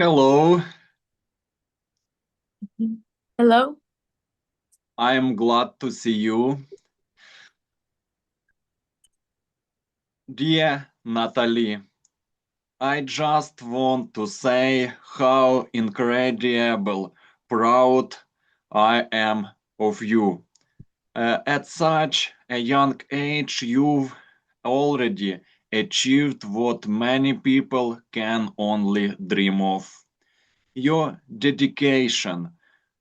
Hello, Hello. I am glad to see you. Dear Natalie, I just want to say how incredible proud I am of you. At such a young age, you've already achieved what many people can only dream of. Your dedication,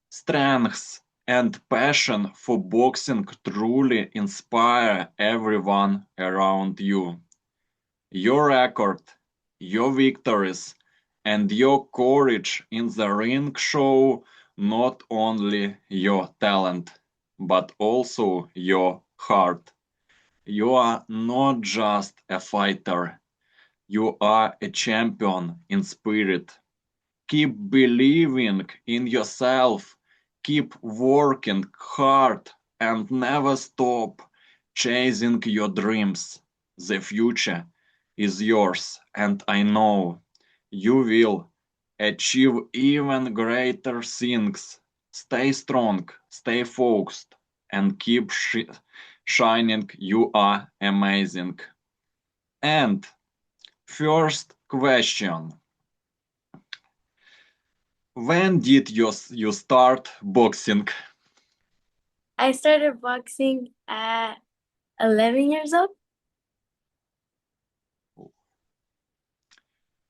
strength, and passion for boxing truly inspire everyone around you. Your record, your victories, and your courage in the ring show not only your talent, but also your heart. You are not just a fighter, you are a champion in spirit. Keep believing in yourself, keep working hard, and never stop chasing your dreams. The future is yours, and I know you will achieve even greater things. Stay strong, stay focused, and keep shining. You are amazing. And first question. When did you start boxing? I started boxing at 11 years old.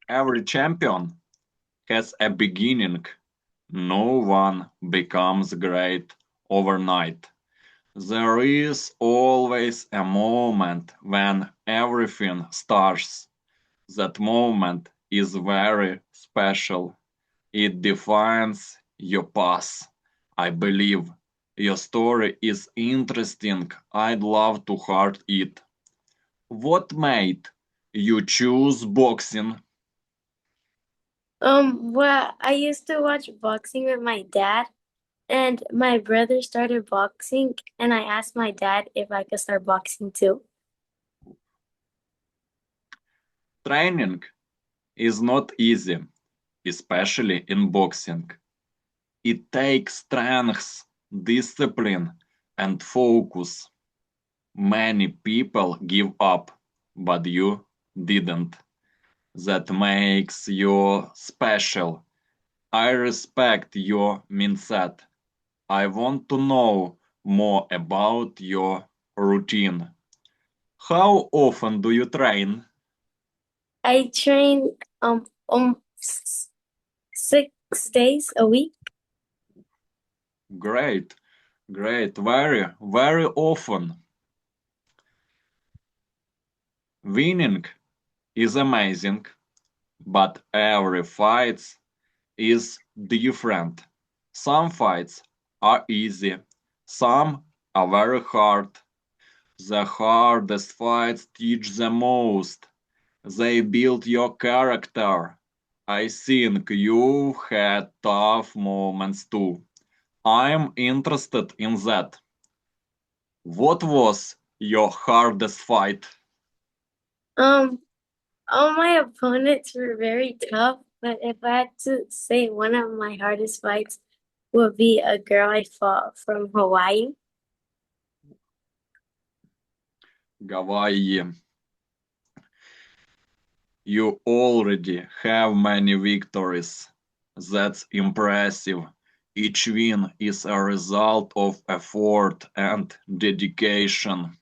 Every champion has a beginning. No one becomes great overnight. There is always a moment when everything starts. That moment is very special. It defines your path. I believe your story is interesting. I'd love to hear it. What made you choose boxing? Well, I used to watch boxing with my dad, and my brother started boxing, and I asked my dad if I could start boxing too. Training is not easy, especially in boxing. It takes strength, discipline, and focus. Many people give up, but you didn't. That makes you special. I respect your mindset. I want to know more about your routine. How often do you train? I train 6 days a week. Great, great, very, very often. Winning is amazing, but every fight is different. Some fights are easy, some are very hard. The hardest fights teach the most. They build your character. I think you had tough moments too. I'm interested in that. What was your hardest fight? Um, all my opponents were very tough, but if I had to say one of my hardest fights would be a girl I fought from Hawaii. Hawaii. You already have many victories. That's impressive. Each win is a result of effort and dedication.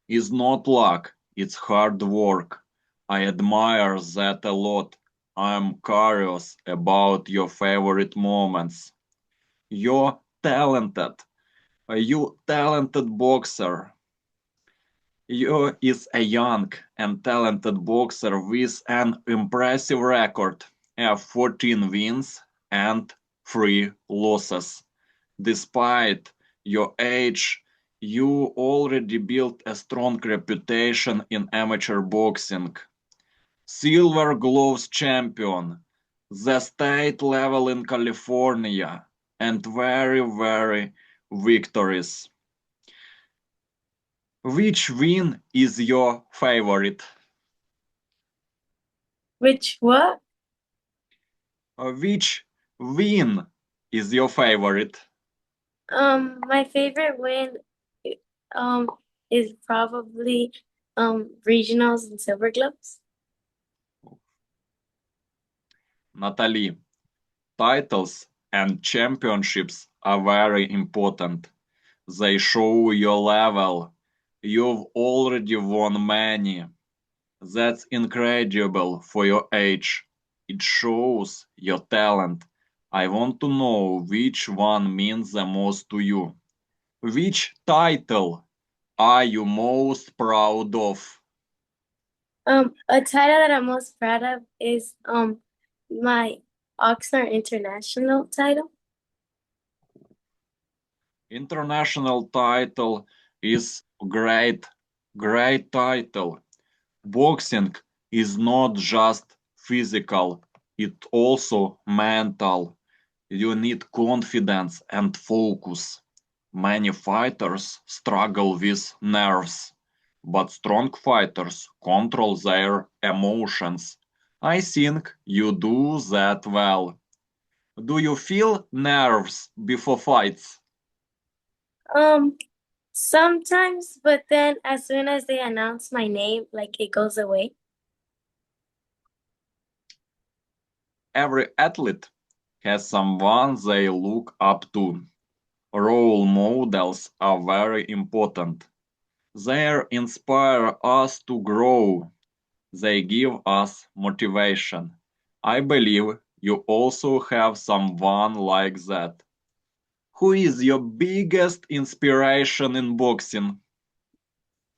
It's not luck, it's hard work. I admire that a lot. I'm curious about your favorite moments. You're talented. You talented boxer. You is a young and talented boxer with an impressive record of 14 wins and 3 losses. Despite your age, you already built a strong reputation in amateur boxing. Silver Gloves champion, the state level in California, and very, very victories. Which win is your favorite? Which what? Which win is your favorite? My favorite win um is probably regionals and silver gloves. Natalie, titles and championships are very important. They show your level. You've already won many. That's incredible for your age. It shows your talent. I want to know which one means the most to you. Which title are you most proud of? A title that I'm most proud of is my Oxnard International title. International title is great title. Boxing is not just physical, it's also mental. You need confidence and focus. Many fighters struggle with nerves, but strong fighters control their emotions. I think you do that well. Do you feel nerves before fights? Um, Sometimes, but then as soon as they announce my name, like it goes away. Every athlete has someone they look up to. Role models are very important. They inspire us to grow. They give us motivation. I believe you also have someone like that. Who is your biggest inspiration in boxing?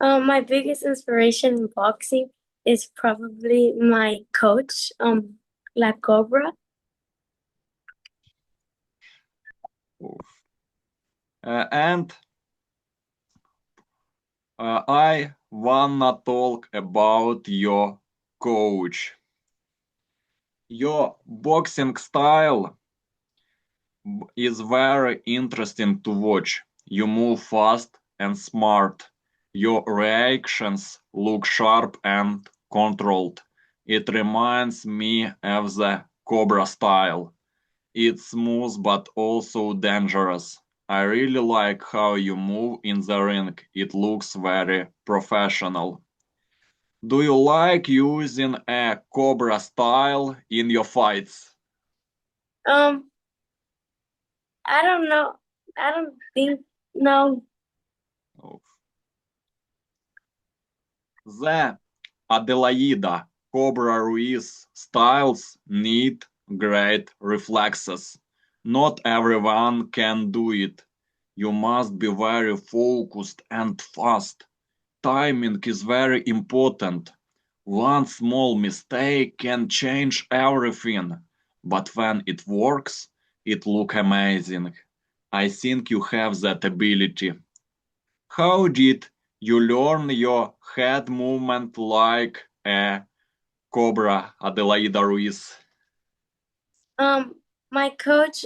My biggest inspiration in boxing is probably my coach, La Cobra. And I wanna talk about your coach. Your boxing style is very interesting to watch. You move fast and smart. Your reactions look sharp and controlled. It reminds me of the Cobra style. It's smooth but also dangerous. I really like how you move in the ring. It looks very professional. Do you like using a Cobra style in your fights? Um, I don't know. I don't think no. The Adelaida Cobra Ruiz styles need great reflexes. Not everyone can do it. You must be very focused and fast. Timing is very important. One small mistake can change everything, but when it works, it looks amazing. I think you have that ability. How did you learn your head movement like a Cobra Adelaida Ruiz? Um, my coach,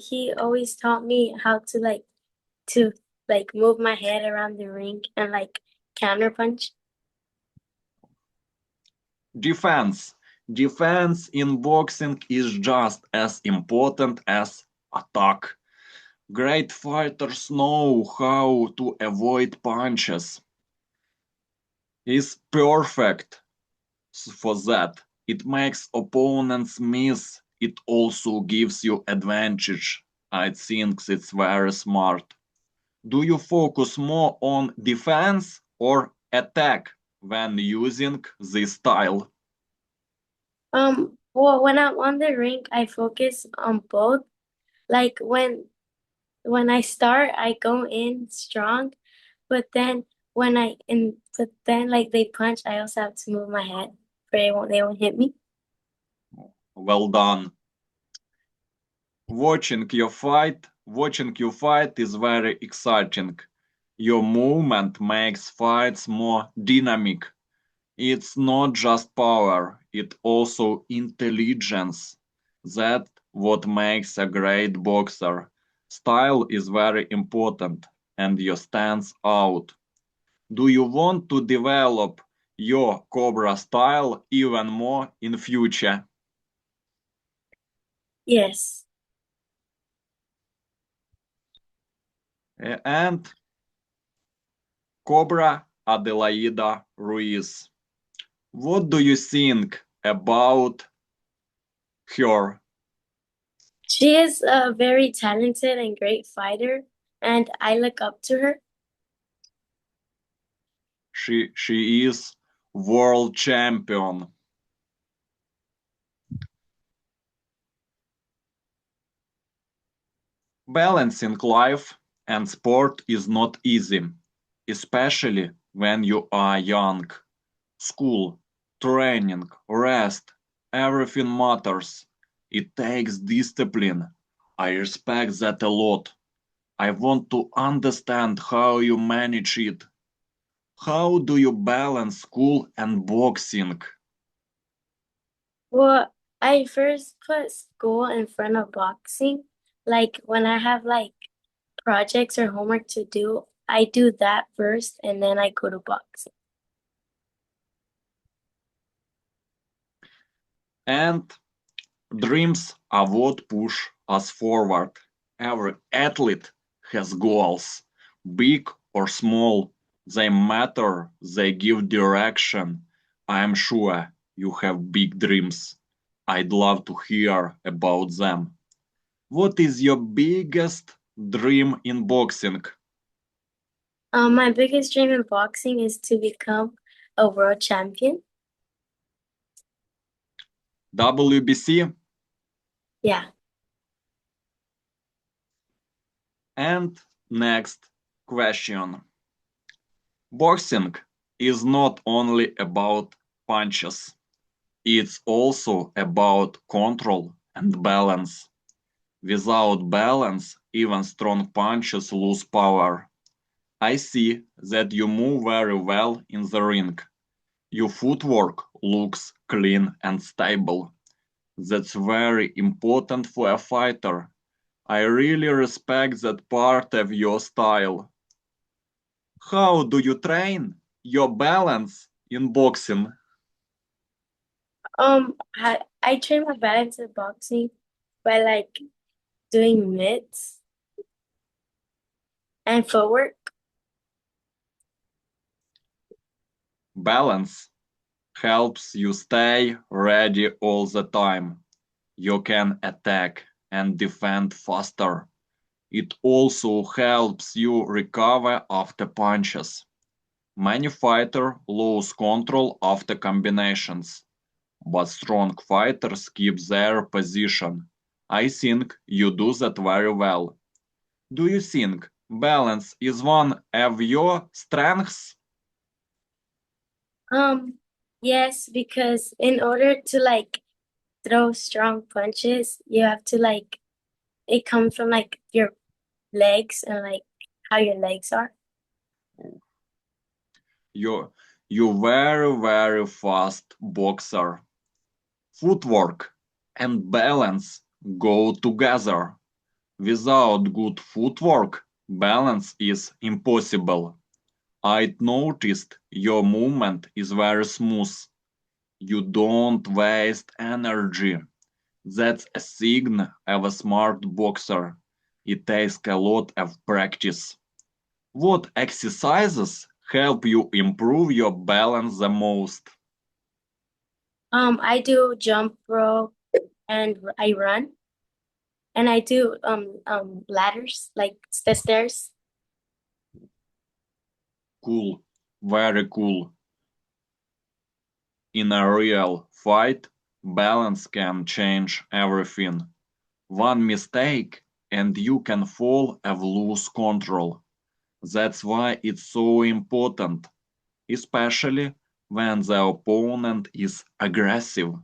he always taught me how to move my head around the ring and like counterpunch. Defense. Defense in boxing is just as important as attack. Great fighters know how to avoid punches. Is perfect for that. It makes opponents miss. It also gives you advantage. I think it's very smart. Do you focus more on defense or attack when using this style? Well, when I'm on the rink, I focus on both. Like when I start, I go in strong, but then but then like they punch, I also have to move my head for they won't hit me. Well done. Watching you fight is very exciting. Your movement makes fights more dynamic. It's not just power, it's also intelligence. That's what makes a great boxer. Style is very important and you stands out. Do you want to develop your Cobra style even more in future? Yes. And Cobra Adelaida Ruiz. What do you think about her? She is a very talented and great fighter, and I look up to her. She is world champion. Balancing life and sport is not easy, especially when you are young. School, training, rest, everything matters. It takes discipline. I respect that a lot. I want to understand how you manage it. How do you balance school and boxing? Well, I first put school in front of boxing. Like when I have like projects or homework to do, I do that first and then I go to boxing. And dreams are what push us forward. Every athlete has goals, big or small. They matter, they give direction. I am sure you have big dreams. I'd love to hear about them. What is your biggest dream in boxing? My biggest dream in boxing is to become a world champion. WBC? Yeah. And next question. Boxing is not only about punches, it's also about control and balance. Without balance, even strong punches lose power. I see that you move very well in the ring. Your footwork looks clean and stable. That's very important for a fighter. I really respect that part of your style. How do you train your balance in boxing? I train my balance in boxing by like doing mitts and footwork. Balance helps you stay ready all the time. You can attack and defend faster. It also helps you recover after punches. Many fighters lose control after combinations, but strong fighters keep their position. I think you do that very well. Do you think balance is one of your strengths? Um, yes, because in order to like throw strong punches, you have to like it comes from like your legs and like how your legs are. You very fast boxer. Footwork and balance go together. Without good footwork, balance is impossible. I noticed your movement is very smooth. You don't waste energy. That's a sign of a smart boxer. It takes a lot of practice. What exercises help you improve your balance the most? I do jump rope and I run and I do ladders like the stairs. Cool, very cool. In a real fight, balance can change everything. One mistake and you can fall and lose control. That's why it's so important, especially when the opponent is aggressive.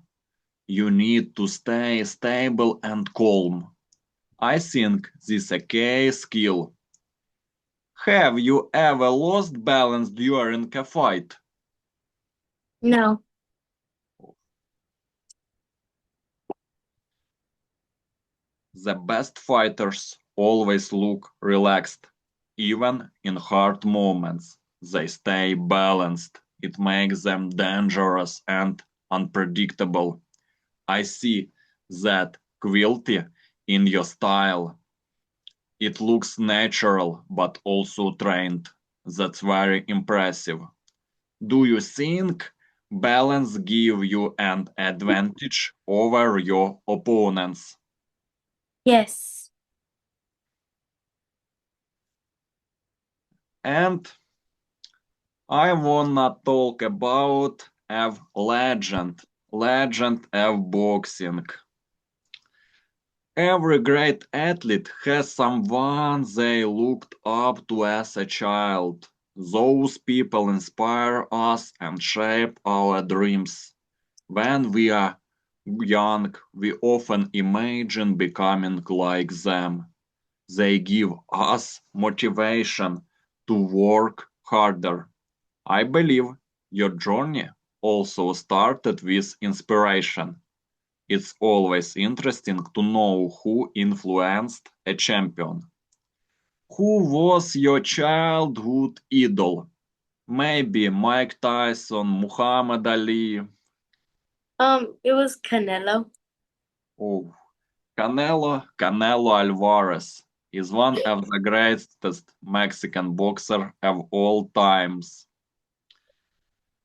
You need to stay stable and calm. I think this is a key skill. Have you ever lost balance during a fight? No. The best fighters always look relaxed. Even in hard moments, they stay balanced. It makes them dangerous and unpredictable. I see that quality in your style. It looks natural but also trained. That's very impressive. Do you think balance give you an advantage over your opponents? Yes. And I wanna talk about a legend of boxing. Every great athlete has someone they looked up to as a child. Those people inspire us and shape our dreams. When we are young, we often imagine becoming like them. They give us motivation to work harder. I believe your journey also started with inspiration. It's always interesting to know who influenced a champion. Who was your childhood idol? Maybe Mike Tyson, Muhammad Ali. It was Canelo. Oh, Canelo Alvarez is one of the greatest Mexican boxer of all times.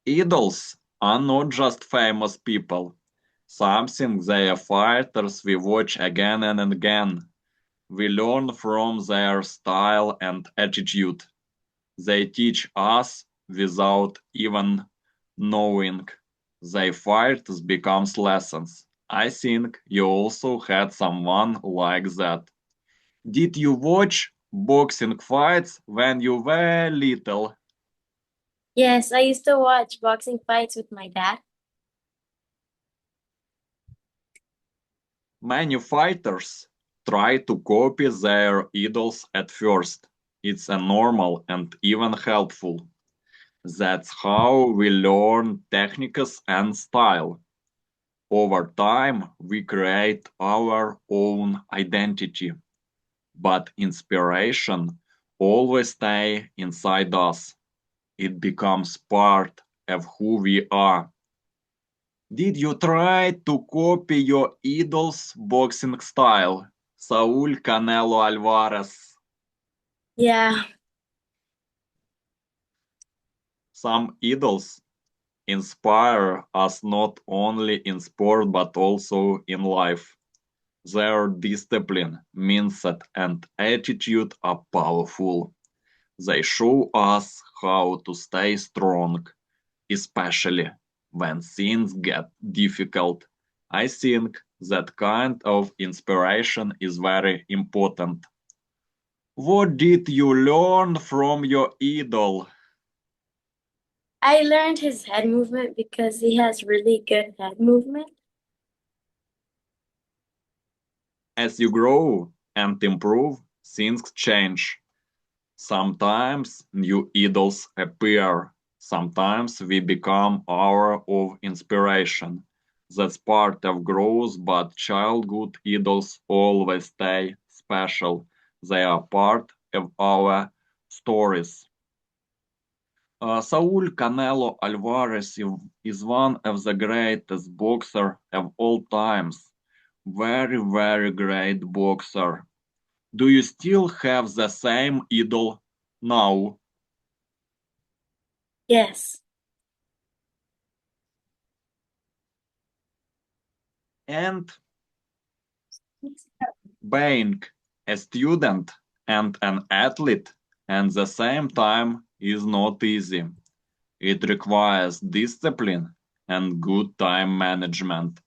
Idols are not just famous people. Something they are fighters we watch again and again. We learn from their style and attitude. They teach us without even knowing. Their fights becomes lessons. I think you also had someone like that. Did you watch boxing fights when you were little? Yes, I used to watch boxing fights with my dad. Many fighters try to copy their idols at first. It's a normal and even helpful. That's how we learn techniques and style. Over time, we create our own identity, but inspiration always stays inside us. It becomes part of who we are. Did you try to copy your idol's boxing style? Saul Canelo Alvarez. Yeah. Some idols inspire us not only in sport but also in life. Their discipline, mindset, and attitude are powerful. They show us how to stay strong, especially when things get difficult. I think that kind of inspiration is very important. What did you learn from your idol? I learned his head movement because he has really good head movement. As you grow and improve, things change. Sometimes new idols appear. Sometimes we become our of inspiration. That's part of growth, but childhood idols always stay special. They are part of our stories. Saul Canelo Alvarez is one of the greatest boxers of all times. Very, very great boxer. Do you still have the same idol now? Yes. And being a student and an athlete at the same time is not easy. It requires discipline and good time management.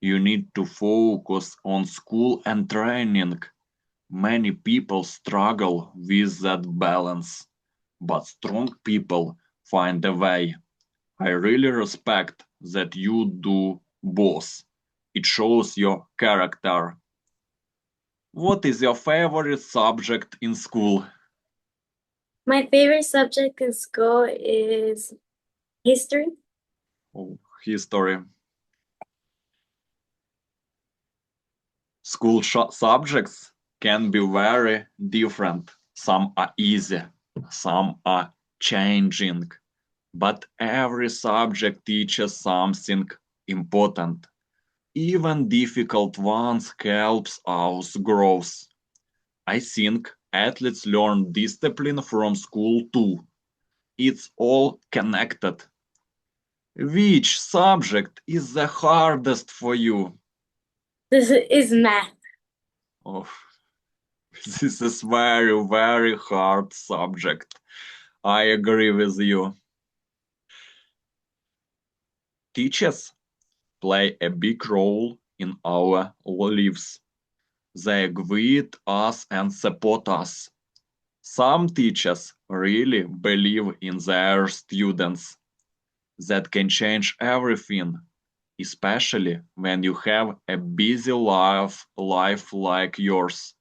You need to focus on school and training. Many people struggle with that balance, but strong people find a way. I really respect that you do both. It shows your character. What is your favorite subject in school? My favorite subject in school is history. Oh, history. School subjects can be very different. Some are easy, some are changing, but every subject teaches something important. Even difficult ones helps us growth. I think athletes learn discipline from school too. It's all connected. Which subject is the hardest for you? This is math. Oh, this is very, very hard subject. I agree with you. Teachers play a big role in our lives. They guide us and support us. Some teachers really believe in their students. That can change everything, especially when you have a busy life like yours.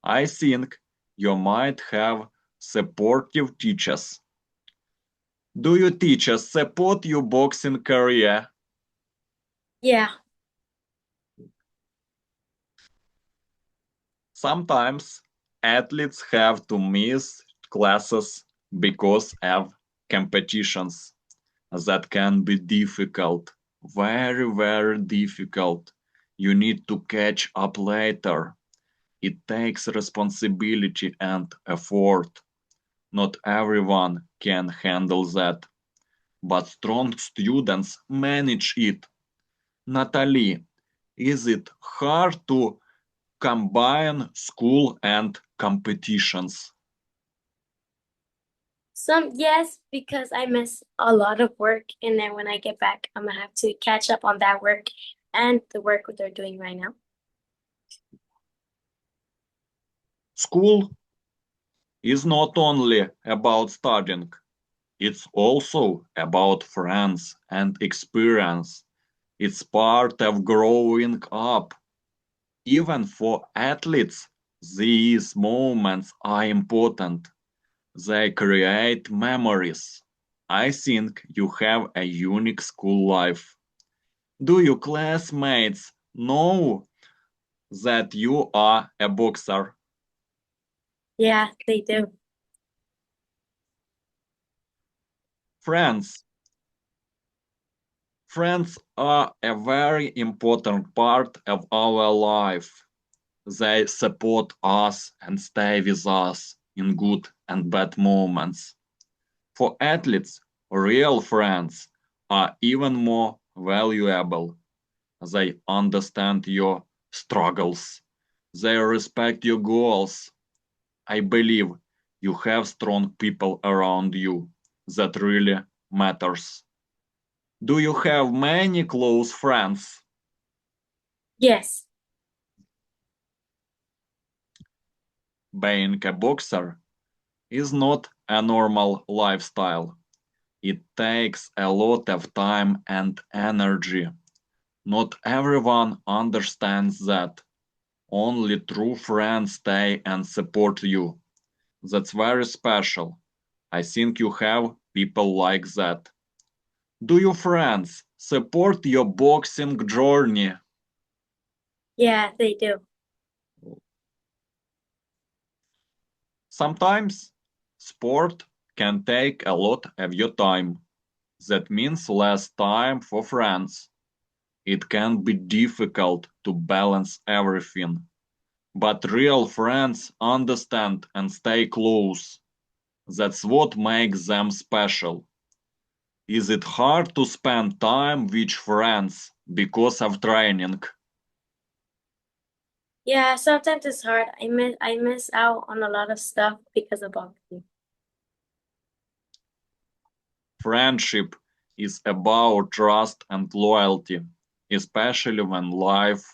I think you might have supportive teachers. Do your teachers support your boxing career? Yeah. Sometimes athletes have to miss classes because of competitions. That can be difficult, very, very difficult. You need to catch up later. It takes responsibility and effort. Not everyone can handle that, but strong students manage it. Natalie, is it hard to combine school and competitions? Yes, because I miss a lot of work, and then when I get back, I'm gonna have to catch up on that work and the work they're doing right now. School is not only about studying, it's also about friends and experience. It's part of growing up. Even for athletes, these moments are important. They create memories. I think you have a unique school life. Do your classmates know that you are a boxer? Yeah, they do. Friends. Friends are a very important part of our life. They support us and stay with us in good and bad moments. For athletes, real friends are even more valuable. They understand your struggles. They respect your goals. I believe you have strong people around you. That really matters. Do you have many close friends? Yes. Being a boxer is not a normal lifestyle. It takes a lot of time and energy. Not everyone understands that. Only true friends stay and support you. That's very special. I think you have people like that. Do your friends support your boxing journey? Yeah, they do. Sometimes sport can take a lot of your time. That means less time for friends. It can be difficult to balance everything. But real friends understand and stay close. That's what makes them special. Is it hard to spend time with friends because of training? Yeah, sometimes it's hard. I miss out on a lot of stuff because of boxing. Friendship is about trust and loyalty, especially when life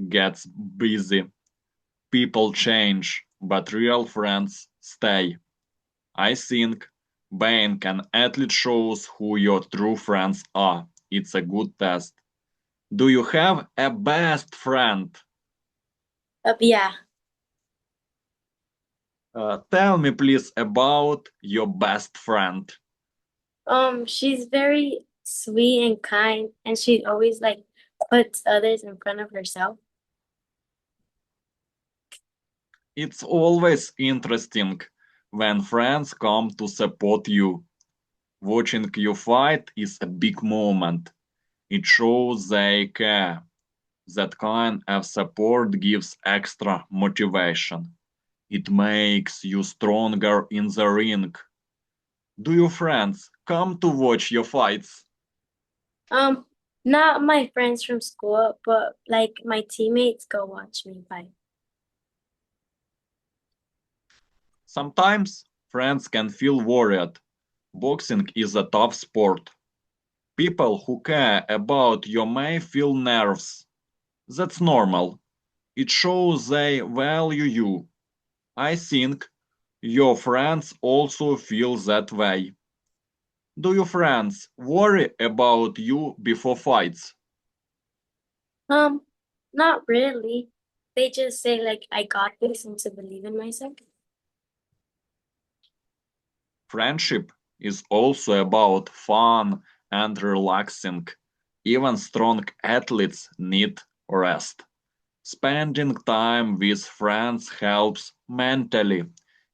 gets busy. People change, but real friends stay. I think being an athlete shows who your true friends are. It's a good test. Do you have a best friend? Yeah. Tell me please about your best friend. She's very sweet and kind, and she always like puts others in front of herself. It's always interesting when friends come to support you. Watching you fight is a big moment. It shows they care. That kind of support gives extra motivation. It makes you stronger in the ring. Do your friends come to watch your fights? Um, Not my friends from school, but like my teammates go watch me fight. Sometimes friends can feel worried. Boxing is a tough sport. People who care about you may feel nerves. That's normal. It shows they value you. I think your friends also feel that way. Do your friends worry about you before fights? Um, Not really. They just say like I got this and to believe in myself. Friendship is also about fun and relaxing. Even strong athletes need rest. Spending time with friends helps mentally.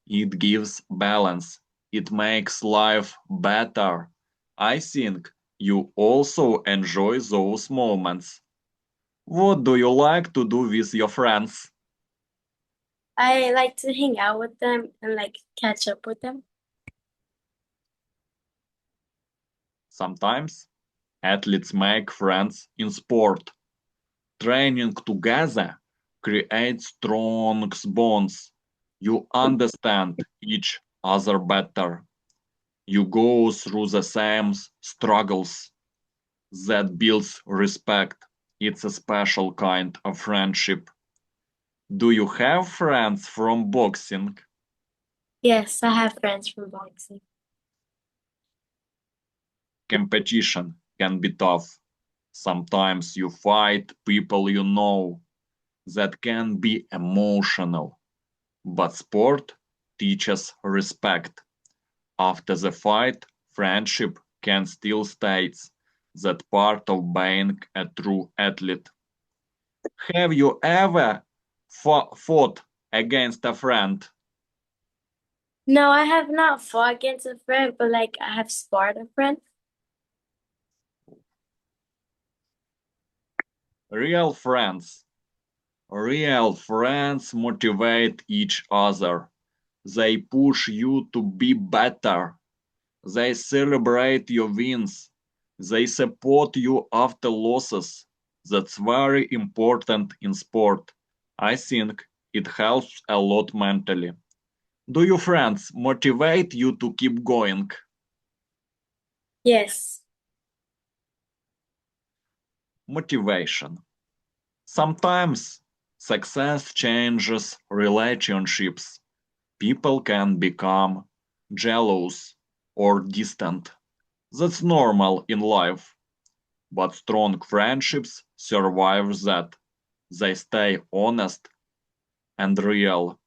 It gives balance. It makes life better. I think you also enjoy those moments. What do you like to do with your friends? I like to hang out with them and like catch up with them. Sometimes athletes make friends in sport. Training together creates strong bonds. You understand each other better. You go through the same struggles. That builds respect. It's a special kind of friendship. Do you have friends from boxing? Yes, I have friends from boxing. Competition can be tough. Sometimes you fight people you know. That can be emotional. But sport teaches respect. After the fight, friendship can still stay. That part of being a true athlete. Have you ever fought against a friend? No, I have not fought against a friend, but like I have sparred a friend. Real friends. Real friends motivate each other. They push you to be better. They celebrate your wins. They support you after losses. That's very important in sport. I think it helps a lot mentally. Do your friends motivate you to keep going? Yes. Motivation. Sometimes success changes relationships. People can become jealous or distant. That's normal in life. But strong friendships survive that. They stay honest and real.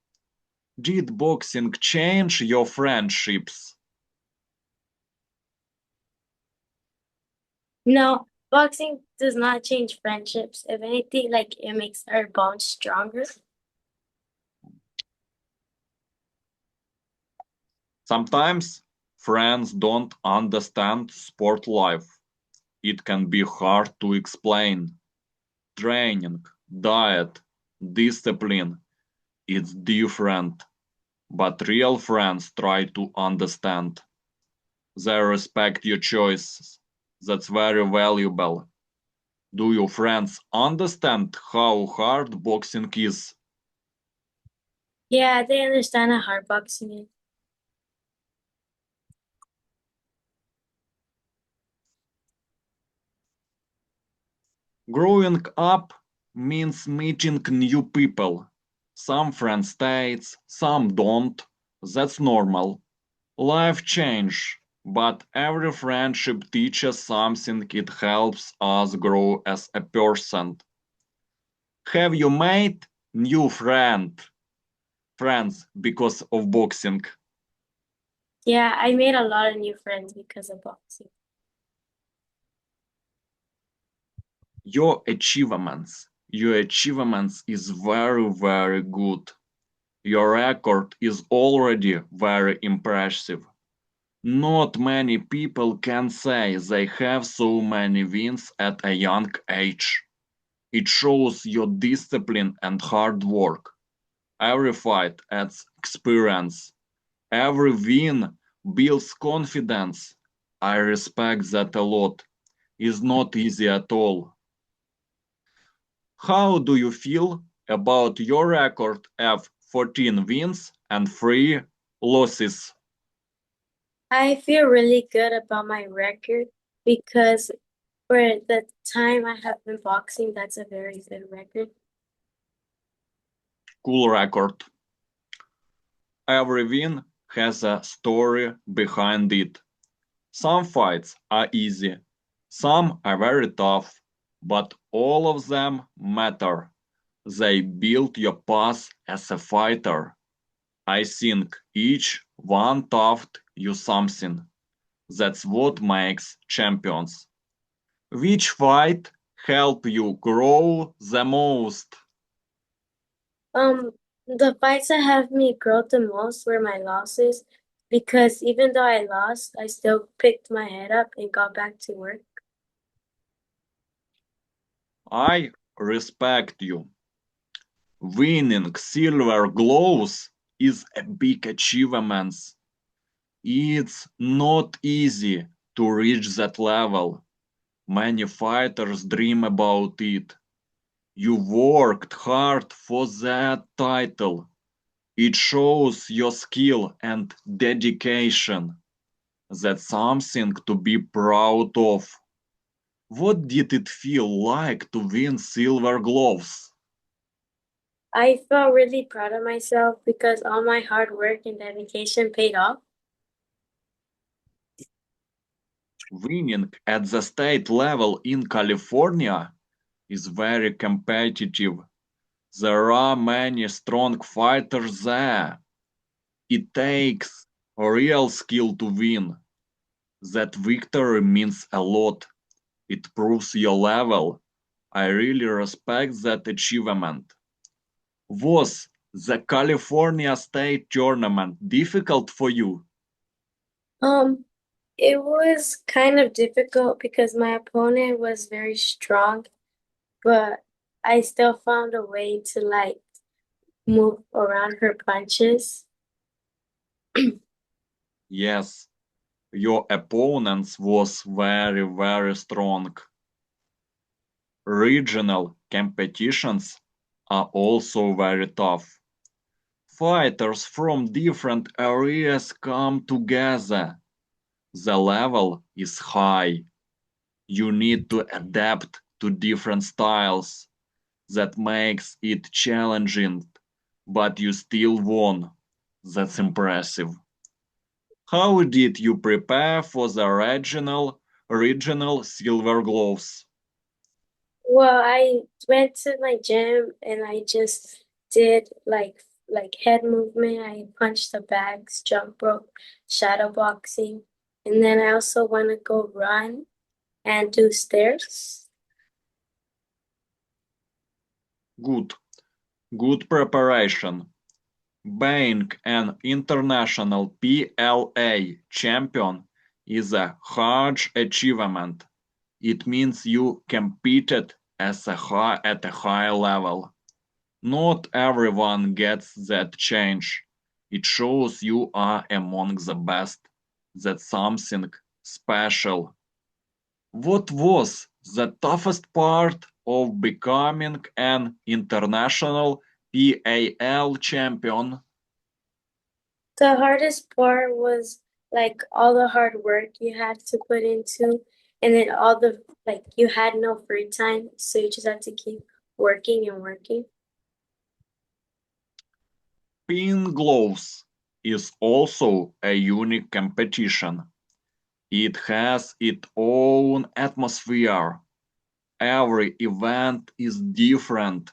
Did boxing change your friendships? No, boxing does not change friendships. If anything, like it makes our bonds stronger. Sometimes friends don't understand sport life. It can be hard to explain. Training, diet, discipline, it's different. But real friends try to understand. They respect your choices. That's very valuable. Do your friends understand how hard boxing is? Yeah, they understand how hard boxing is. Growing up means meeting new people. Some friends stay, some don't. That's normal. Life change, but every friendship teaches something. It helps us grow as a person. Have you made new friends because of boxing? Yeah, I made a lot of new friends because of boxing. Your achievements is very good. Your record is already very impressive. Not many people can say they have so many wins at a young age. It shows your discipline and hard work. Every fight adds experience. Every win builds confidence. I respect that a lot. It's not easy at all. How do you feel about your record of 14 wins and 3 losses? I feel really good about my record because for the time I have been boxing, that's a very good record. Cool record. Every win has a story behind it. Some fights are easy, some are very tough, but all of them matter. They build your path as a fighter. I think each one taught you something. That's what makes champions. Which fight helped you grow the most? Um, the fights that have me grow the most were my losses because even though I lost, I still picked my head up and got back to work. I respect you. Winning silver gloves is a big achievement. It's not easy to reach that level. Many fighters dream about it. You worked hard for that title. It shows your skill and dedication. That's something to be proud of. What did it feel like to win silver gloves? I felt really proud of myself because all my hard work and dedication paid off. Winning at the state level in California is very competitive. There are many strong fighters there. It takes real skill to win. That victory means a lot. It proves your level. I really respect that achievement. Was the California State Tournament difficult for you? Um, it was kind of difficult because my opponent was very strong, but I still found a way to like move around her punches. Yes, your opponent was very strong. Regional competitions are also very tough. Fighters from different areas come together. The level is high. You need to adapt to different styles. That makes it challenging, but you still won. That's impressive. How did you prepare for the regional silver gloves? Well, I went to my gym and I just did like head movement. I punched the bags, jump rope, shadow boxing, and then I also want to go run and do stairs. Good, good preparation. Being an international PLA champion is a huge achievement. It means you competed at a high level. Not everyone gets that change. It shows you are among the best. That's something special. What was the toughest part of becoming an international PAL champion? The hardest part was like all the hard work you had to put into, and then all the like you had no free time, so you just had to keep working and working. Pin gloves is also a unique competition. It has its own atmosphere. Every event is different.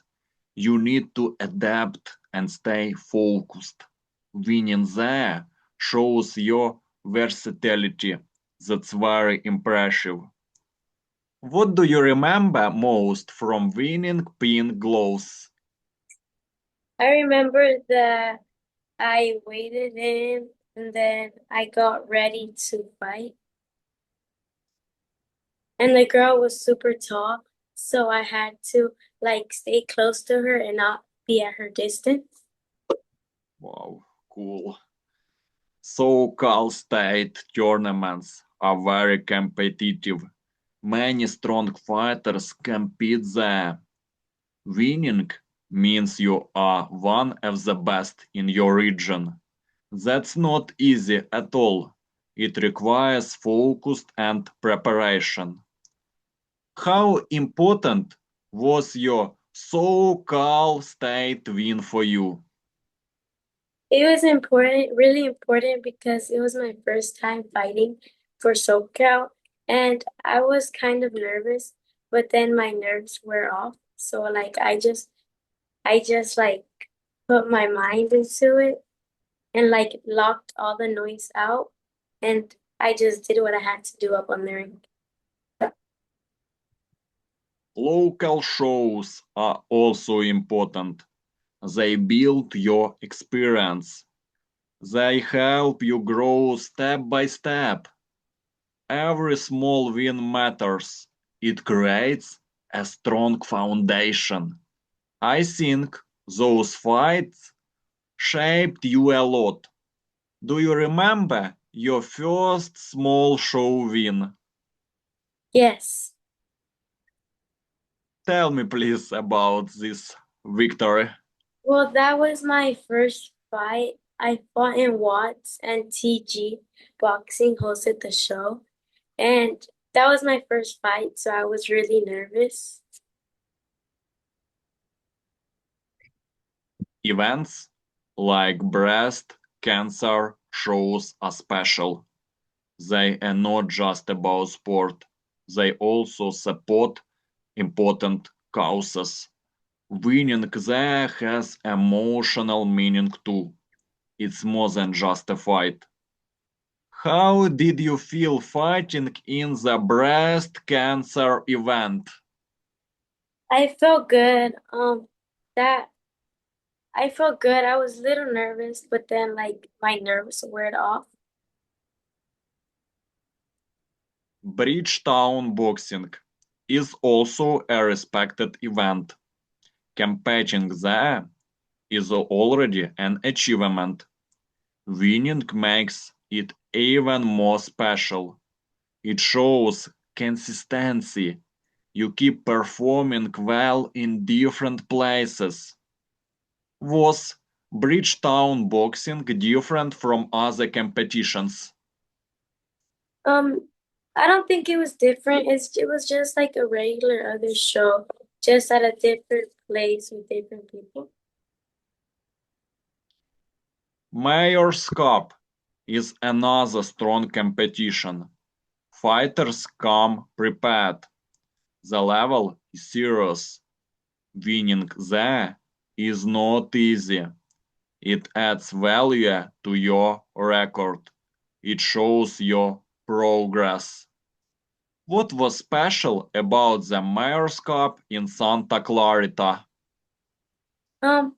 You need to adapt and stay focused. Winning there shows your versatility. That's very impressive. What do you remember most from winning pin gloves? I remember that I waited in and then I got ready to fight. And the girl was super tall. so I had to like stay close to her and not be at her distance. Wow, cool. SoCal state tournaments are very competitive. Many strong fighters compete there. Winning means you are one of the best in your region. That's not easy at all. It requires focus and preparation. How important was your SoCal state win for you? It was important, really important because it was my first time fighting for SoCal and I was kind of nervous, but then my nerves were off. So like I just like put my mind into it and like locked all the noise out and I just did what I had to do up on the ring. Local shows are also important. They build your experience. They help you grow step by step. Every small win matters. It creates a strong foundation. I think those fights shaped you a lot. Do you remember your first small show win? Yes. Tell me please about this victory. Well, that was my first fight. I fought in Watts and TG Boxing hosted the show. And that was my first fight, so I was really nervous. Events like breast cancer shows are special. They are not just about sport, they also support important causes. Winning there has emotional meaning too. It's more than just a fight. How did you feel fighting in the breast cancer event? I felt good. That I felt good. I was a little nervous, but then like my nerves wore off. Bridgetown Boxing is also a respected event. Competing there is already an achievement. Winning makes it even more special. It shows consistency. You keep performing well in different places. Was Bridgetown Boxing different from other competitions? Um, I don't think it was different. It was just like a regular other show, just at a different place with different people. Mayor's Cup is another strong competition. Fighters come prepared. The level is serious. Winning there is not easy. It adds value to your record. It shows your progress. What was special about the Mayor's Cup in Santa Clarita? Um,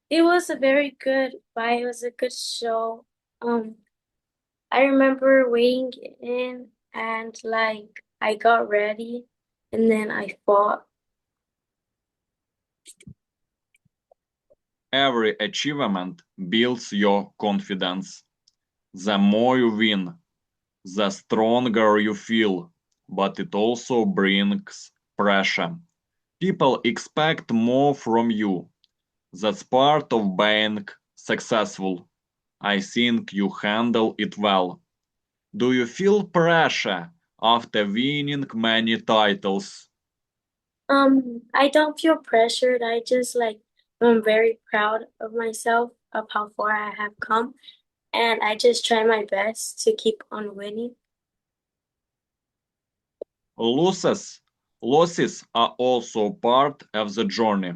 it was a very good fight. It was a good show. Um, I remember waiting in and like I got ready and then I fought. Every achievement builds your confidence. The more you win, the stronger you feel, but it also brings pressure. People expect more from you. That's part of being successful. I think you handle it well. Do you feel pressure after winning many titles? I don't feel pressured. I just like I'm very proud of myself of how far I have come and I just try my best to keep on winning. Losses. Losses are also part of the journey.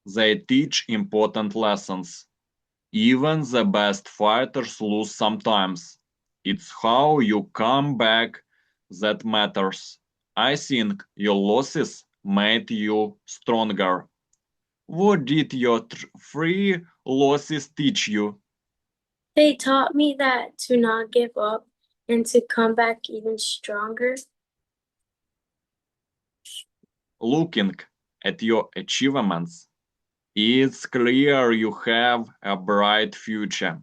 They teach important lessons. Even the best fighters lose sometimes. It's how you come back that matters. I think your losses made you stronger. What did your three losses teach you? They taught me that to not give up and to come back even stronger. Looking at your achievements, it's clear you have a bright future.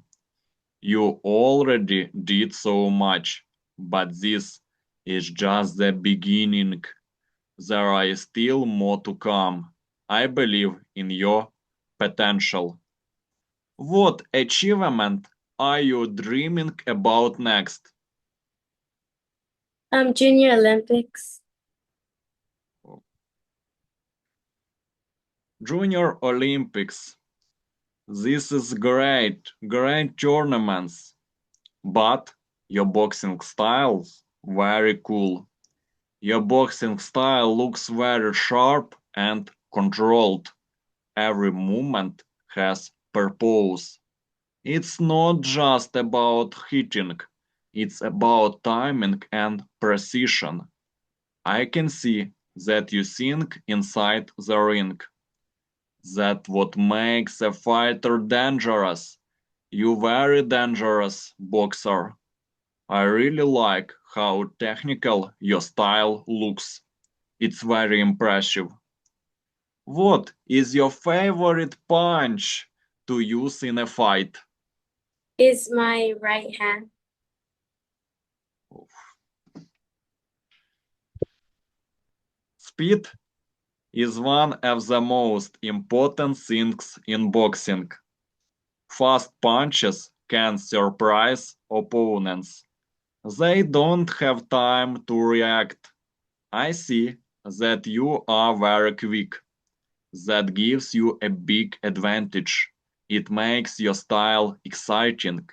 You already did so much, but this is just the beginning. There is still more to come. I believe in your potential. What achievement are you dreaming about next? Junior Olympics. Junior Olympics. This is great tournaments. But your boxing style's very cool. Your boxing style looks very sharp and controlled. Every movement has purpose. It's not just about hitting, it's about timing and precision. I can see that you think inside the ring. That's what makes a fighter dangerous. You very dangerous boxer. I really like how technical your style looks. It's very impressive. What is your favorite punch to use in a fight? Is my right hand. Speed is one of the most important things in boxing. Fast punches can surprise opponents. They don't have time to react. I see that you are very quick. That gives you a big advantage. It makes your style exciting.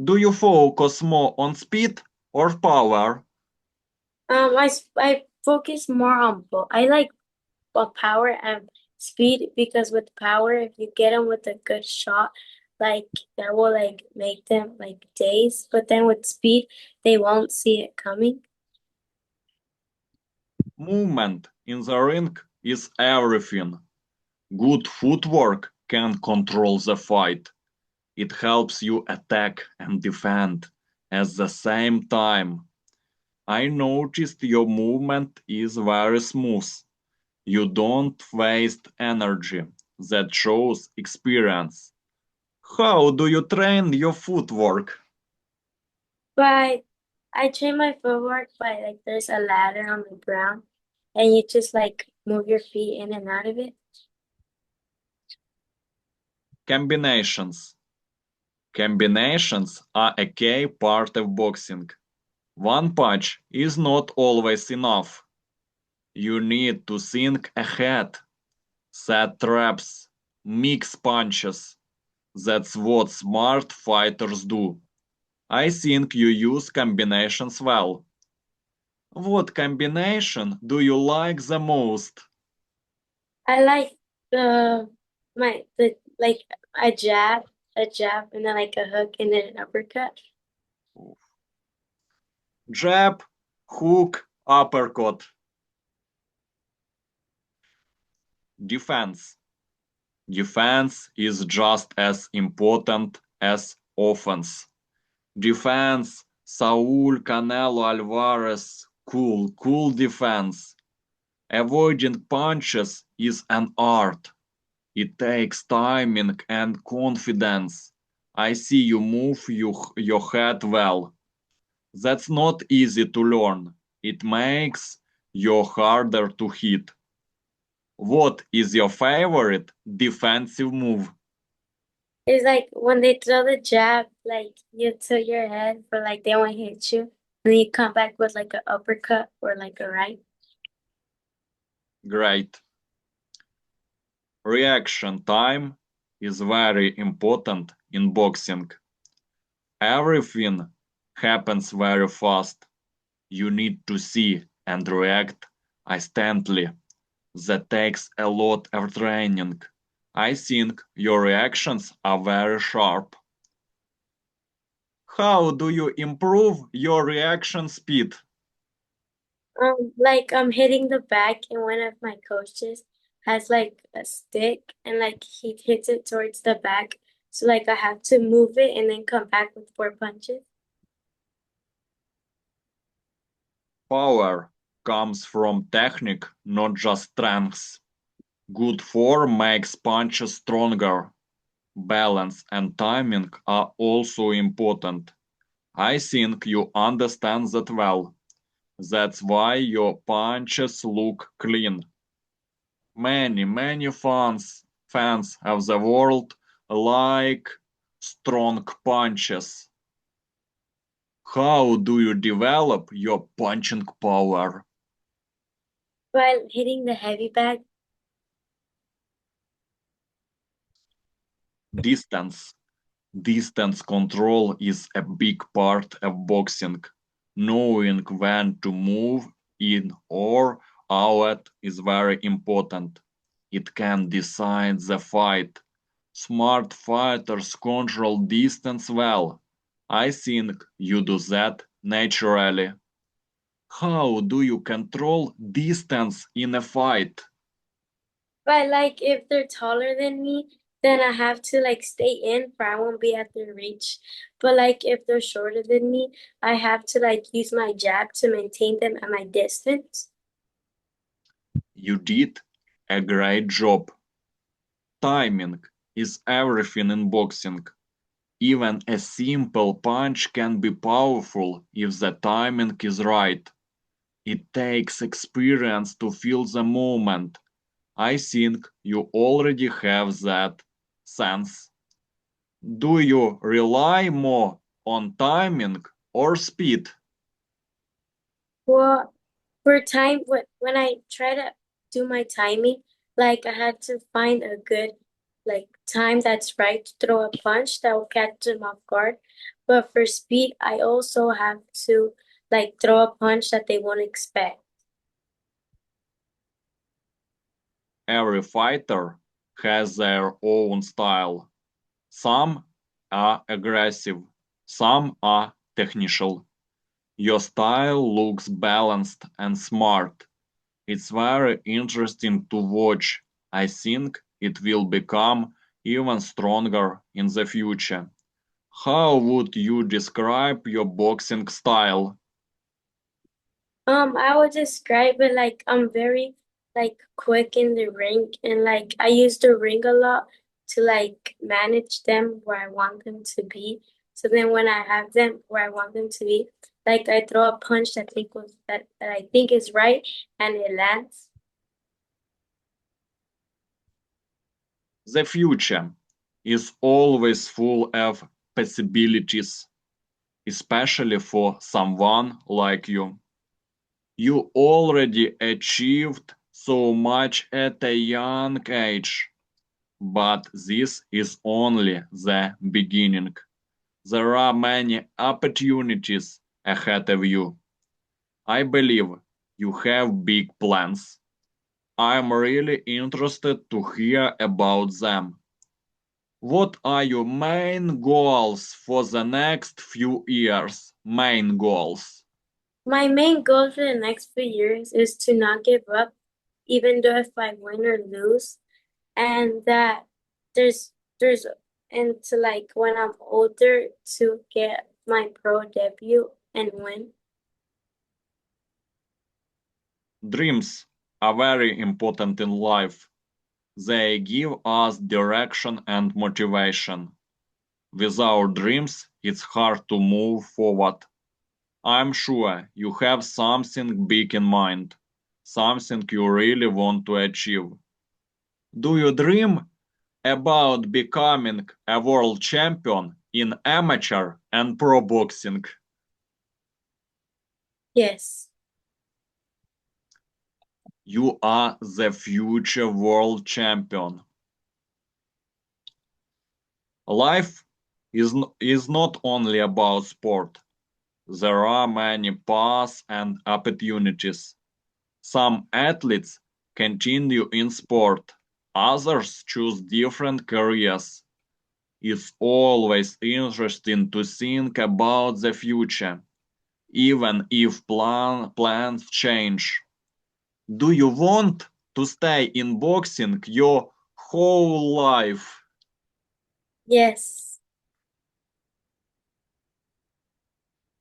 Do you focus more on speed or power? I focus more on both. I like power and speed because with power, if you get them with a good shot, like that will like make them like daze. But then with speed, they won't see it coming. Movement in the ring is everything. Good footwork can control the fight. It helps you attack and defend at the same time. I noticed your movement is very smooth. You don't waste energy. That shows experience. How do you train your footwork? But I train my footwork by like there's a ladder on the ground, and you just like move your feet in and out of it. Combinations. Combinations are a key part of boxing. One punch is not always enough. You need to think ahead, set traps, mix punches. That's what smart fighters do. I think you use combinations well. What combination do you like the most? I like the the like a jab, and then like a hook, and then an uppercut. Jab, hook, uppercut. Defense. Defense is just as important as offense. Defense, Saul Canelo Alvarez, cool defense. Avoiding punches is an art. It takes timing and confidence. I see you move your head well. That's not easy to learn. It makes you harder to hit. What is your favorite defensive move? It's like when they throw the jab, like you tilt your head for like they want to hit you, and then you come back with like an uppercut or like a right. Great. Reaction time is very important in boxing. Everything happens very fast. You need to see and react instantly. That takes a lot of training. I think your reactions are very sharp. How do you improve your reaction speed? Like I'm hitting the back, and one of my coaches has like a stick, and like he hits it towards the back. So like I have to move it and then come back with 4 punches. Power comes from technique, not just strength. Good form makes punches stronger. Balance and timing are also important. I think you understand that well. That's why your punches look clean. Many fans of the world like strong punches. How do you develop your punching power? While hitting the heavy bag, Distance. Distance control is a big part of boxing. Knowing when to move in or out is very important. It can decide the fight. Smart fighters control distance well. I think you do that naturally. How do you control distance in a fight? but like if they're taller than me, then I have to like stay in for I won't be at their reach. But like if they're shorter than me, I have to like use my jab to maintain them at my distance. You did a great job. Timing is everything in boxing. Even a simple punch can be powerful if the timing is right. It takes experience to feel the moment. I think you already have that sense. Do you rely more on timing or speed? Well, for time, when I try to do my timing, like I had to find a good like time that's right to throw a punch that will catch them off guard. But for speed, I also have to like throw a punch that they won't expect. Every fighter has their own style. Some are aggressive, some are technical. Your style looks balanced and smart. It's very interesting to watch. I think it will become even stronger in the future. How would you describe your boxing style? I would describe it like I'm very like quick in the ring and like I use the ring a lot to like manage them where I want them to be. So then when I have them where I want them to be, like I throw a punch that I think is right and it lands. The future is always full of possibilities, especially for someone like you. You already achieved so much at a young age, but this is only the beginning. There are many opportunities ahead of you. I believe you have big plans. I'm really interested to hear about them. What are your main goals for the next few years? Main goals. My main goal for the next few years is to not give up, even though if I win or lose, and that there's and to like when I'm older to get my pro debut and win. Dreams are very important in life. They give us direction and motivation. Without dreams, it's hard to move forward. I'm sure you have something big in mind, something you really want to achieve. Do you dream about becoming a world champion in amateur and pro boxing? Yes. You are the future world champion. Life is not only about sport. There are many paths and opportunities. Some athletes continue in sport, others choose different careers. It's always interesting to think about the future, even if plans change. Do you want to stay in boxing your whole life? Yes.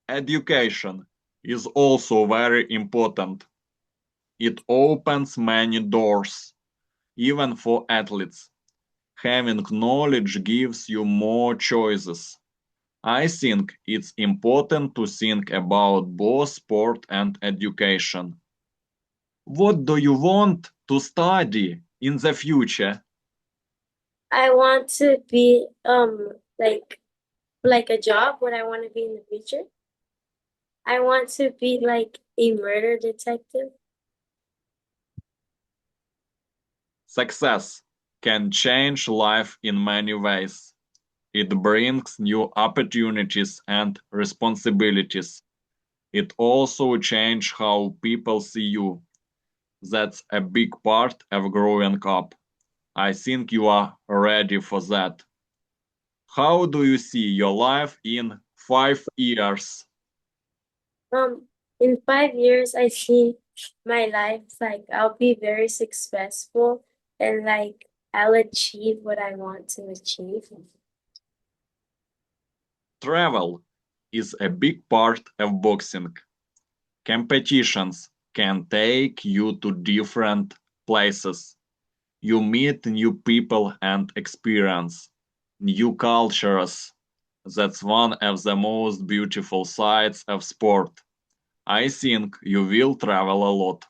Education is also very important. It opens many doors, even for athletes. Having knowledge gives you more choices. I think it's important to think about both sport and education. What do you want to study in the future? I want to be like a job, what I want to be in the future. I want to be like a murder detective. Success can change life in many ways. It brings new opportunities and responsibilities. It also changes how people see you. That's a big part of growing up. I think you are ready for that. How do you see your life in 5 years? Um, in 5 years, I see my life like I'll be very successful and like I'll achieve what I want to achieve. Travel is a big part of boxing. Competitions can take you to different places. You meet new people and experience new cultures. That's one of the most beautiful sides of sport. I think you will travel a lot.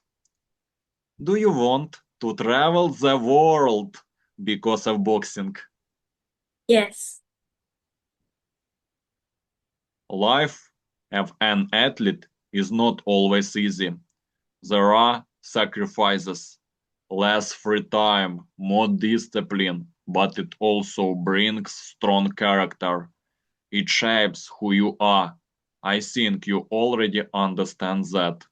Do you want to travel the world because of boxing? Yes. Life of an athlete is not always easy. There are sacrifices, less free time, more discipline, but it also brings strong character. It shapes who you are. I think you already understand that.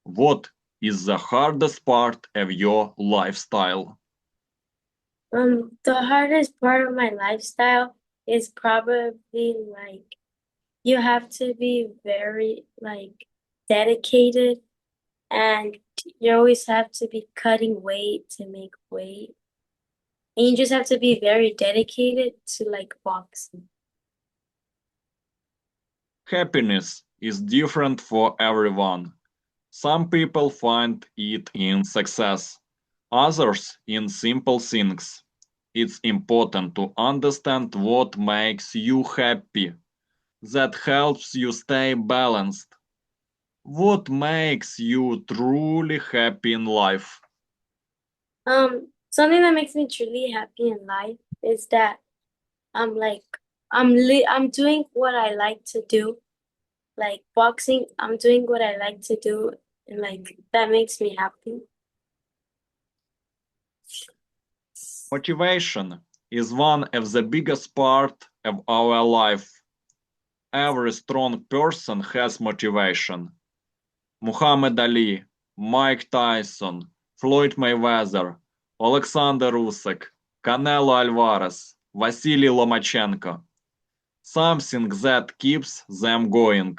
What is the hardest part of your lifestyle? The hardest part of my lifestyle is probably like you have to be very like dedicated and you always have to be cutting weight to make weight. And you just have to be very dedicated to like boxing. Happiness is different for everyone. Some people find it in success, others in simple things. It's important to understand what makes you happy. That helps you stay balanced. What makes you truly happy in life? Something that makes me truly happy in life is that I'm like I'm doing what I like to do. Like boxing, I'm doing what I like to do and like that makes me happy. Motivation is one of the biggest part of our life. Every strong person has motivation. Muhammad Ali, Mike Tyson, Floyd Mayweather, Alexander Usyk, Canelo Alvarez, Vasily Lomachenko. Something that keeps them going,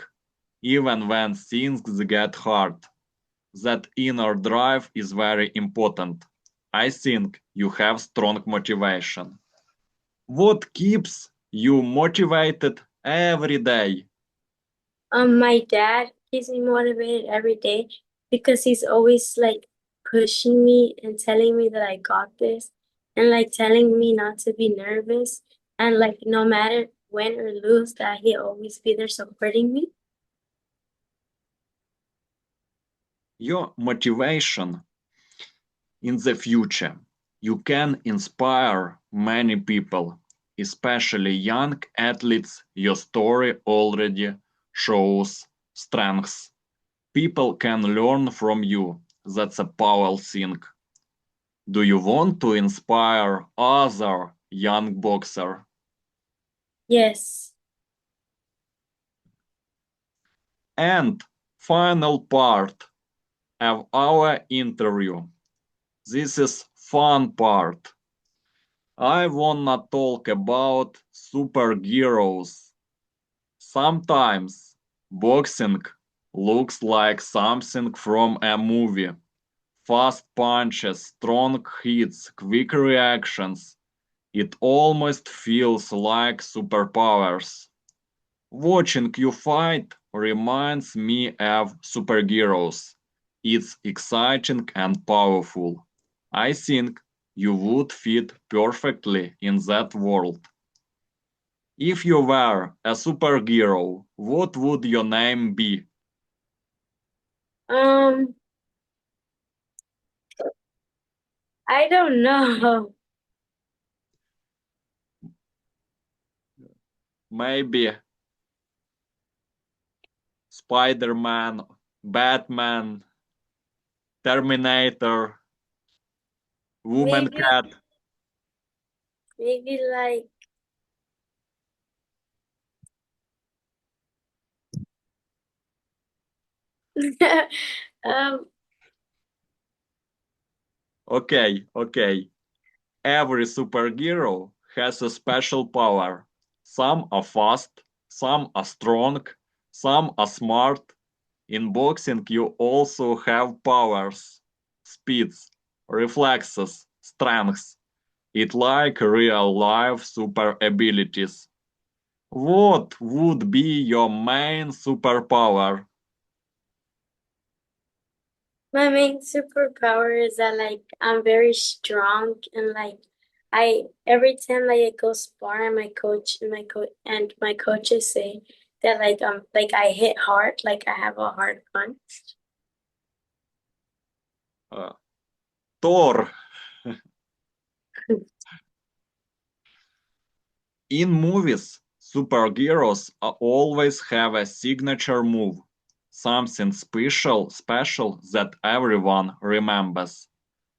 even when things get hard. That inner drive is very important. I think you have strong motivation. What keeps you motivated every day? My dad keeps me motivated every day because he's always like pushing me and telling me that I got this and like telling me not to be nervous and like no matter win or lose that he'll always be there supporting me. Your motivation in the future. You can inspire many people, especially young athletes. Your story already shows strengths. People can learn from you. That's a powerful thing. Do you want to inspire other young boxers? Yes. And final part of our interview. This is fun part. I wanna talk about superheroes. Sometimes boxing looks like something from a movie. Fast punches, strong hits, quick reactions. It almost feels like superpowers. Watching you fight reminds me of superheroes. It's exciting and powerful. I think you would fit perfectly in that world. If you were a superhero, what would your name be? Um, I don't know. Maybe Spider-Man, Batman, Terminator, Woman Maybe, Cat. maybe like, um, Okay. Every superhero has a special power. Some are fast, some are strong, some are smart. In boxing, you also have powers, speeds, reflexes, strengths. It's like real life super abilities. What would be your main superpower? my main superpower is that like I'm very strong and like I every time like I go sparring, my coaches say that like I hit hard, like I have a hard punch. Uh, Thor. In movies, superheroes always have a signature move, something special that everyone remembers.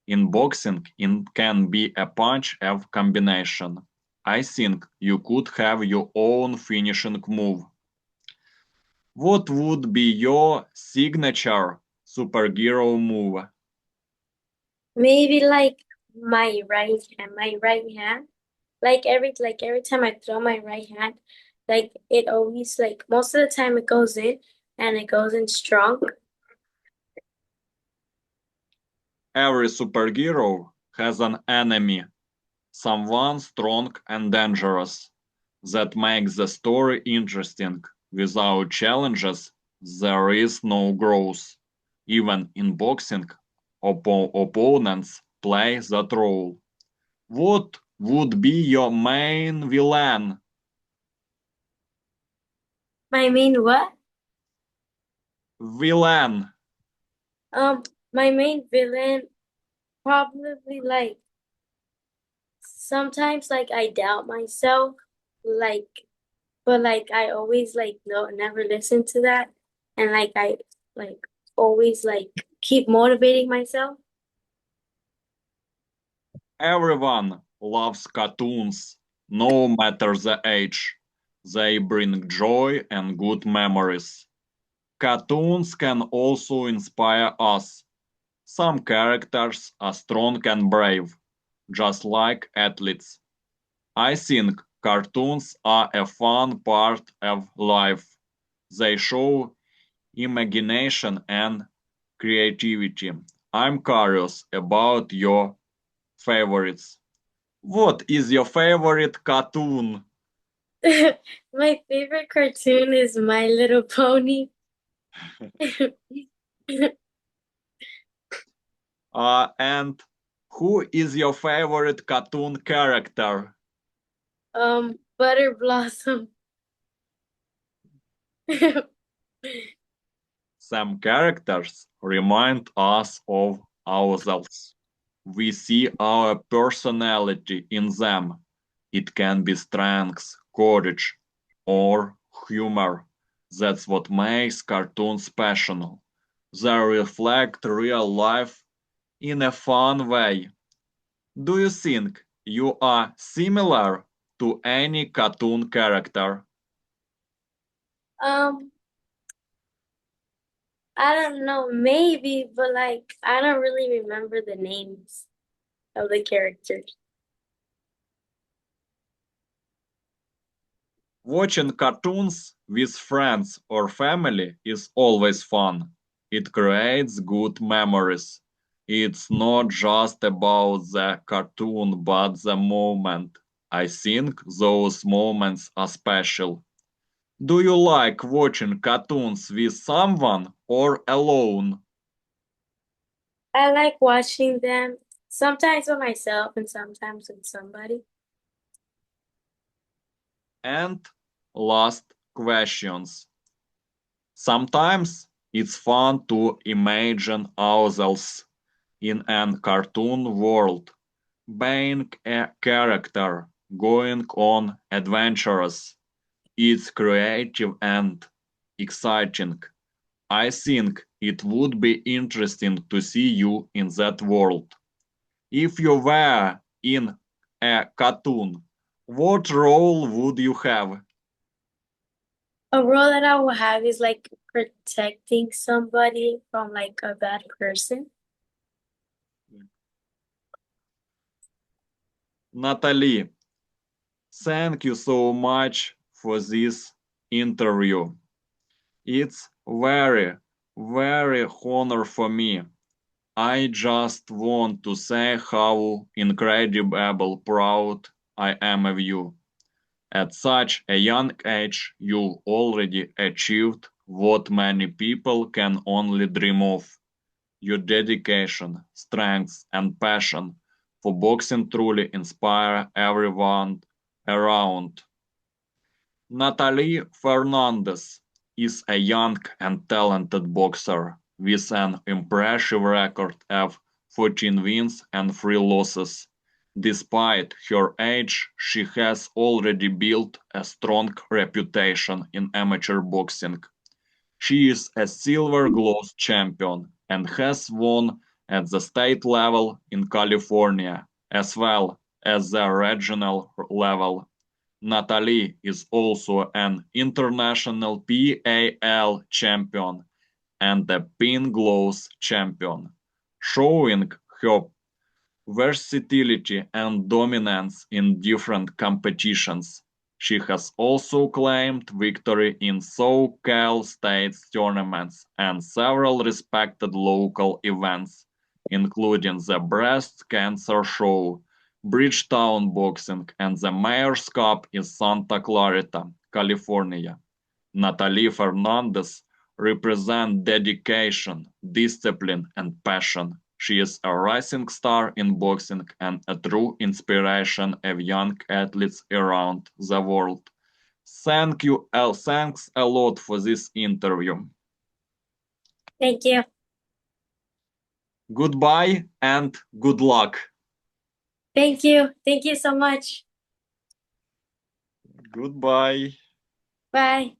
In boxing, it can be a punch of combination. I think you could have your own finishing move. What would be your signature superhero move? Maybe my right hand. Like every time I throw my right hand, like it always like most of the time it goes in and it goes in strong. Every superhero has an enemy, someone strong and dangerous. That makes the story interesting. Without challenges, there is no growth. Even in boxing, opponents play that role. What would be your main villain? My main what? Villain. My main villain probably like sometimes like I doubt myself, like but like I always like no never listen to that and like I like always like keep motivating myself. Everyone loves cartoons, no matter the age. They bring joy and good memories. Cartoons can also inspire us. Some characters are strong and brave, just like athletes. I think cartoons are a fun part of life. They show imagination and creativity. I'm curious about your favorites. What is your favorite cartoon? My favorite cartoon is My Little Pony. And who is your favorite cartoon character? Butter Blossom. Some characters remind us of ourselves. We see our personality in them. It can be strength, courage, or humor. That's what makes cartoons special. They reflect real life in a fun way. Do you think you are similar to any cartoon character? Um, I don't know, maybe, but like I don't really remember the names of the characters. Watching cartoons with friends or family is always fun. It creates good memories. It's not just about the cartoon but the moment. I think those moments are special. Do you like watching cartoons with someone or alone? I like watching them, sometimes with myself and sometimes with somebody. And last questions. Sometimes it's fun to imagine ourselves in an cartoon world, being a character, going on adventures. It's creative and exciting. I think it would be interesting to see you in that world. If you were in a cartoon, what role would you have? A role that I will have is like protecting somebody from like a bad person. Natalie, thank you so much for this interview. It's very honor for me. I just want to say how incredible proud I am of you. At such a young age, you already achieved what many people can only dream of. Your dedication, strength, and passion for boxing truly inspire everyone around. Natalie Fernandez is a young and talented boxer with an impressive record of 14 wins and 3 losses. Despite her age, she has already built a strong reputation in amateur boxing. She is a Silver Gloves champion and has won at the state level in California as well as the regional level. Natalie is also an international PAL champion and a Pink Gloves champion, showing her versatility and dominance in different competitions. She has also claimed victory in SoCal states tournaments and several respected local events, including the Breast Cancer Show, Bridgetown Boxing, and the Mayor's Cup in Santa Clarita, California. Natalie Fernandez represents dedication, discipline, and passion. She is a rising star in boxing and a true inspiration of young athletes around the world. Thanks a lot for this interview. Thank you. Goodbye and good luck. Thank you. Thank you so much. Goodbye. Bye.